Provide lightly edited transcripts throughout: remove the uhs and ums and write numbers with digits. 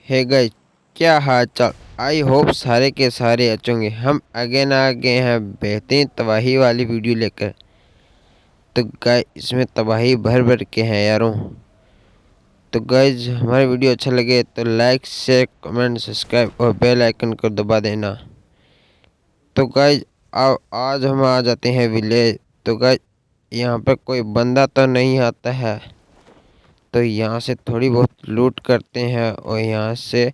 Hey guys, क्या हाल चाल। I hope सारे के सारे अच्छे होंगे। हम आगे ना आगे हैं बेहतरीन तबाही वाली वीडियो लेकर। तो गाइस इसमें तबाही भर भर के हैं यारों। तो गाइस हमारी वीडियो अच्छा लगे तो लाइक शेयर कमेंट सब्सक्राइब और बेल आइकन को दबा देना। तो गाइस आज हम आ जाते हैं विलेज। तो गाइस यहाँ पर कोई बंदा तो नहीं आता है, तो यहाँ से थोड़ी बहुत लूट करते हैं और यहाँ से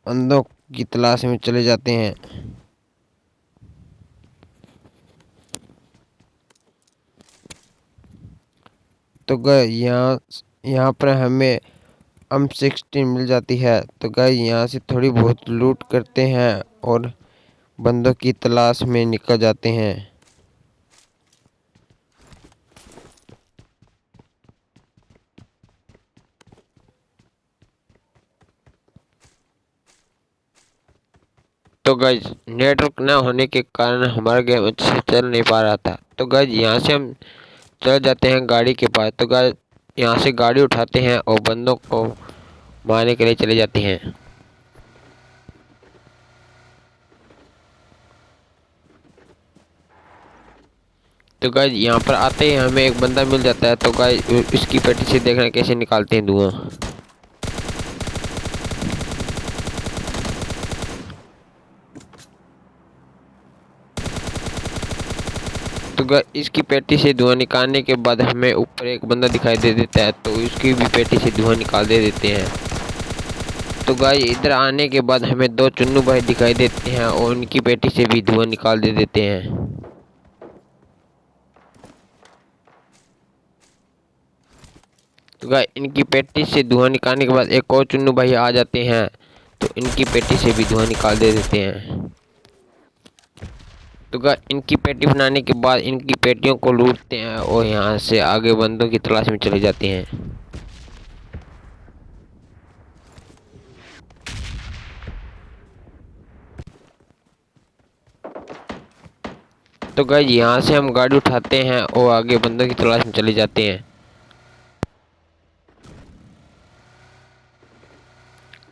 बंदों की तलाश में चले जाते हैं। तो गाइस यहाँ यहाँ पर हमें M16 मिल जाती है। तो गाइस यहाँ से थोड़ी बहुत लूट करते हैं और बंदों की तलाश में निकल जाते हैं। तो गाइस नेटवर्क न होने के कारण हमारा गेम अच्छे से चल नहीं पा रहा था। तो गाइस यहाँ से हम चल जाते हैं गाड़ी के पास। तो गाइस यहाँ से गाड़ी उठाते हैं और बंदों को मारने के लिए चले जाते हैं। तो गाइस यहाँ पर आते ही हमें एक बंदा मिल जाता है। तो गाइस इसकी पेटी से देखना कैसे निकालते हैं धुआं। तो गाइस इसकी पेटी से धुआं निकालने के बाद हमें ऊपर एक बंदा दिखाई दे देता है, तो इसकी भी पेटी से धुआं निकाल दे देते हैं। तो गाइस इधर आने के बाद हमें दो चुन्नू भाई दिखाई देते हैं और उनकी पेटी से भी धुआं निकाल दे देते हैं। तो गाइस इनकी पेटी से धुआं निकालने के बाद एक और चुन्नू भाई आ जाते हैं, तो इनकी पेटी से भी धुआं निकाल दे देते हैं। तो गाइस इनकी पेटी बनाने के बाद इनकी पेटियों को लूटते हैं और यहाँ से आगे बंदों की तलाश में चले जाते हैं। तो गाइस यहाँ से हम गाड़ी उठाते हैं और आगे बंदों की तलाश में चले जाते हैं।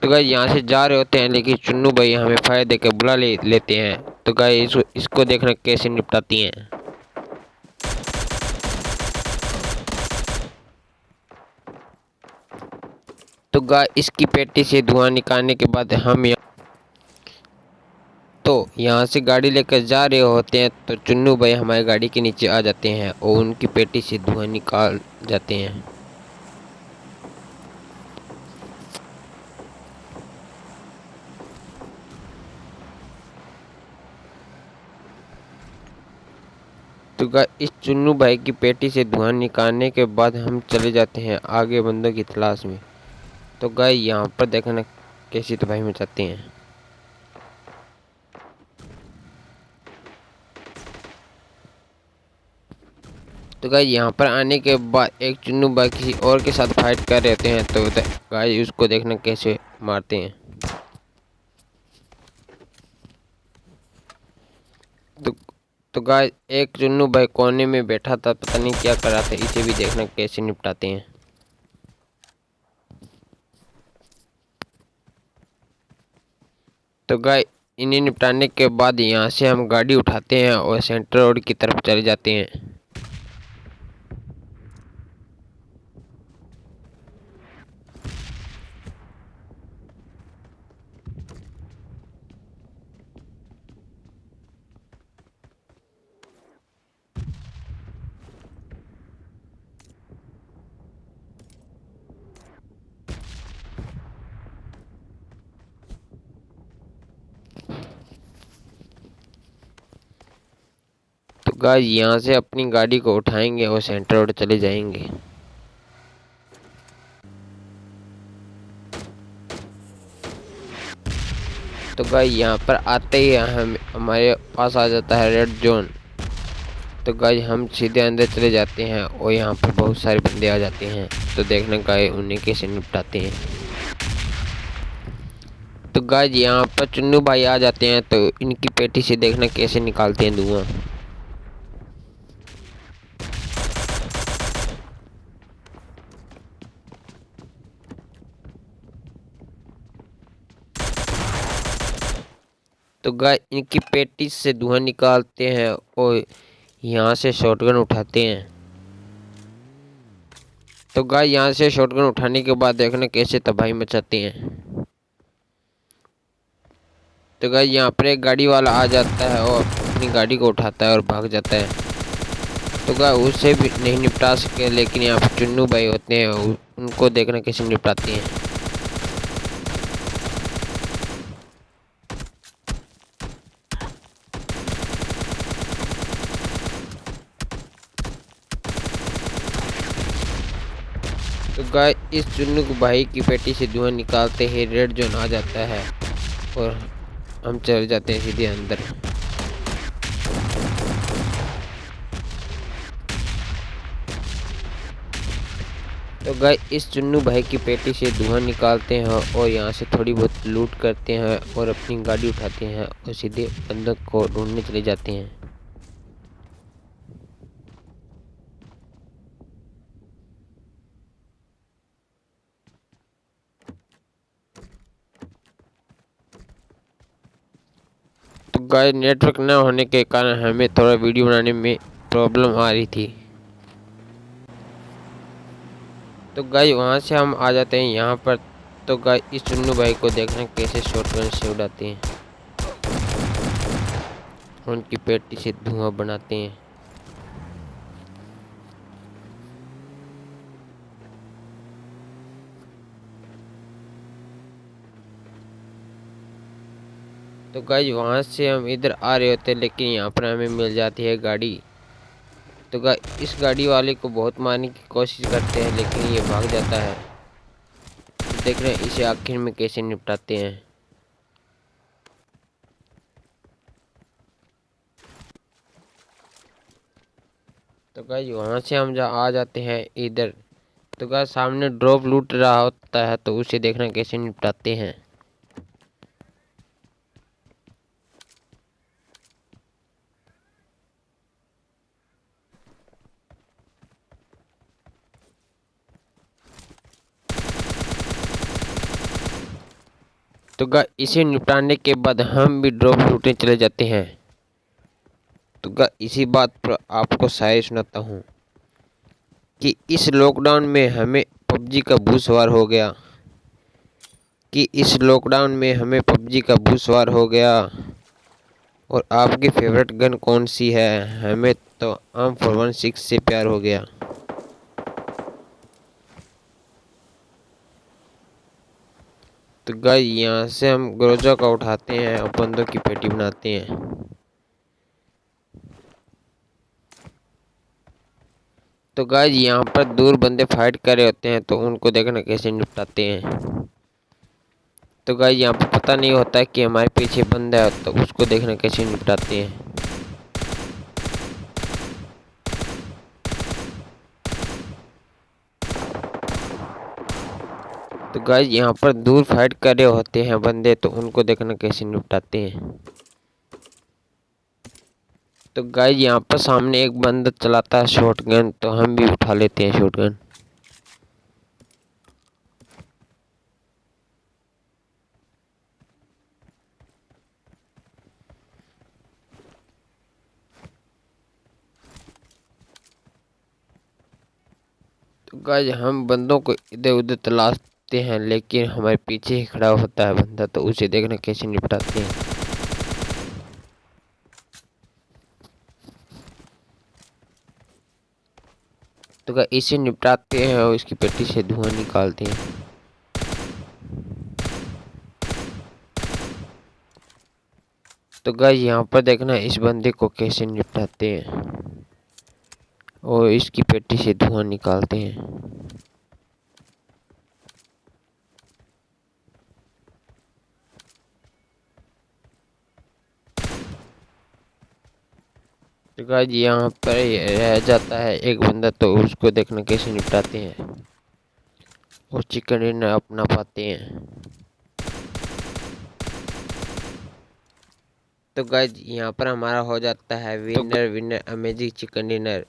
तो गाइस यहाँ से जा रहे होते हैं, लेकिन चुन्नू भाई हमें फायर देकर बुला लेते हैं। तो गाइस इसको देखना कैसे निपटाती हैं। तो गाइस इसकी पेटी से धुआं निकालने के बाद हम यहाँ से गाड़ी लेकर जा रहे होते हैं, तो चुन्नू भाई हमारी गाड़ी के नीचे आ जाते हैं और उनकी पेटी से धुआं निकाल जाते हैं। तो गाइस इस चुन्नू भाई की पेटी से धुआं निकालने के बाद हम चले जाते हैं आगे बंदों की तलाश में। तो गाइस यहाँ पर देखना कैसी तबाही मचाते हैं। तो गाइस यहाँ पर आने के बाद एक चुन्नू भाई किसी और के साथ फाइट कर रहे होते हैं, तो गाइस उसको देखना कैसे मारते हैं। तो तो गाइस एक चुन्नू भाई कोने में बैठा था, पता नहीं क्या कर रहा था, इसे भी देखना कैसे निपटाते हैं। तो गाइस इन्हें निपटाने के बाद यहाँ से हम गाड़ी उठाते हैं और सेंटर रोड की तरफ चले जाते हैं। तो गाइस यहाँ से अपनी गाड़ी को उठाएंगे और सेंटर रोड चले जाएंगे। तो गाइस यहाँ पर आते ही हम हमारे पास आ जाता है रेड जोन। तो गाइस हम सीधे अंदर चले जाते हैं और यहाँ पर बहुत सारे बंदे आ जाते हैं, तो देखना गाइस उन्हें कैसे निपटाते हैं। तो गाइस यहाँ पर चुन्नू भाई आ जाते हैं, तो इनकी पेटी से देखना कैसे निकालते हैं धुआं। तो गाइस इनकी पेटी से धुआं निकालते हैं और यहाँ से शॉटगन उठाते हैं। तो गाइस यहाँ से शॉटगन उठाने के बाद देखना कैसे तबाही मचाते हैं। तो गाइस यहाँ पर एक गाड़ी वाला आ जाता है और अपनी गाड़ी को उठाता है और भाग जाता है। तो गाइस उसे भी नहीं निपटा सके, लेकिन यहाँ पर चुन्नू भाई होते हैं, उनको देखना कैसे निपटाते हैं। तो गाइस इस चुन्नू भाई की पेटी से धुआं निकालते ही रेड जोन आ जाता है और हम चले जाते हैं सीधे अंदर। तो गाइस इस चुन्नू भाई की पेटी से धुआं निकालते हैं और यहाँ से थोड़ी बहुत लूट करते हैं और अपनी गाड़ी उठाते हैं और सीधे बंदूक को ढूंढने चले जाते हैं। तो गाइस नेटवर्क न होने के कारण हमें थोड़ा वीडियो बनाने में प्रॉब्लम आ रही थी। तो गाइस वहाँ से हम आ जाते हैं यहाँ पर। तो गाइस इस चुन्नू भाई को देखना कैसे शॉटगन से उड़ाते हैं, उनकी पेटी से धुआं बनाते हैं। तो गाइस वहाँ से हम इधर आ रहे होते हैं, लेकिन यहाँ पर हमें मिल जाती है गाड़ी। तो गाइस इस गाड़ी वाले को बहुत मारने की कोशिश करते हैं, लेकिन ये भाग जाता है। तो देख रहे हैं इसे आखिर में कैसे निपटाते हैं। तो गाइस वहाँ से हम आ जाते हैं इधर। तो गाइस सामने ड्रॉप लूट रहा होता है, तो उसे देखना कैसे निपटाते हैं। तो गाइस इसे निपटाने के बाद हम भी ड्रॉप लूटने चले जाते हैं। तो गाइस इसी बात पर आपको शायरी सुनाता हूँ कि इस लॉकडाउन में हमें पबजी का भूत सवार हो गया, कि इस लॉकडाउन में हमें पबजी का भूत सवार हो गया। और आपकी फेवरेट गन कौन सी है? हमें तो M416 से प्यार हो गया। तो गाइस यहाँ से हम ग्रोजा का उठाते हैं और बंदों की पेटी बनाते हैं। तो गाइस यहाँ पर दूर बंदे फाइट कर रहे होते हैं, तो उनको देखना कैसे निपटाते हैं। तो गाइस यहाँ पर पता नहीं होता है कि हमारे पीछे बंदा है, तो उसको देखना कैसे निपटाते हैं। तो गाइस यहाँ पर दूर फाइट कर रहे होते हैं बंदे, तो उनको देखना कैसे निपटाते हैं। तो गाइस यहाँ पर सामने एक बंदा चलाता है शॉटगन, तो हम भी उठा लेते हैं शॉटगन। तो गाइस हम बंदों को इधर उधर तलाशते हैं, लेकिन हमारे पीछे ही खड़ा होता है बंदा, तो उसे देखना कैसे निपटाते हैं। तो गाइस इसे निपटाते हैं और इसकी पेटी से धुआं निकालते हैं। तो गाइस यहाँ पर देखना इस बंदे को कैसे निपटाते हैं और इसकी पेटी से धुआं निकालते हैं। तो गाइस यहाँ पर रह जाता है एक बंदा, तो उसको देखना कैसे निपटाते हैं और चिकन डिनर अपना पाते हैं। तो गाइस यहाँ पर हमारा हो जाता है winner winner amazing chicken dinner.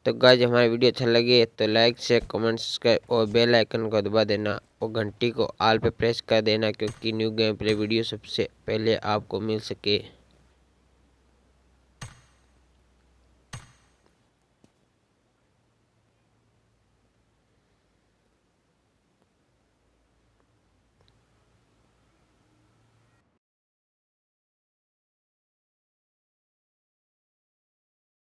तो गाइस हमारा वीडियो अच्छा लगे तो लाइक शेयर कमेंट सब्सक्राइब और बेल आइकन को दबा देना और घंटी को ऑल पे प्रेस कर देना, क्योंकि न्यू गेम प्ले वीडियो सबसे पहले आपको मिल सके।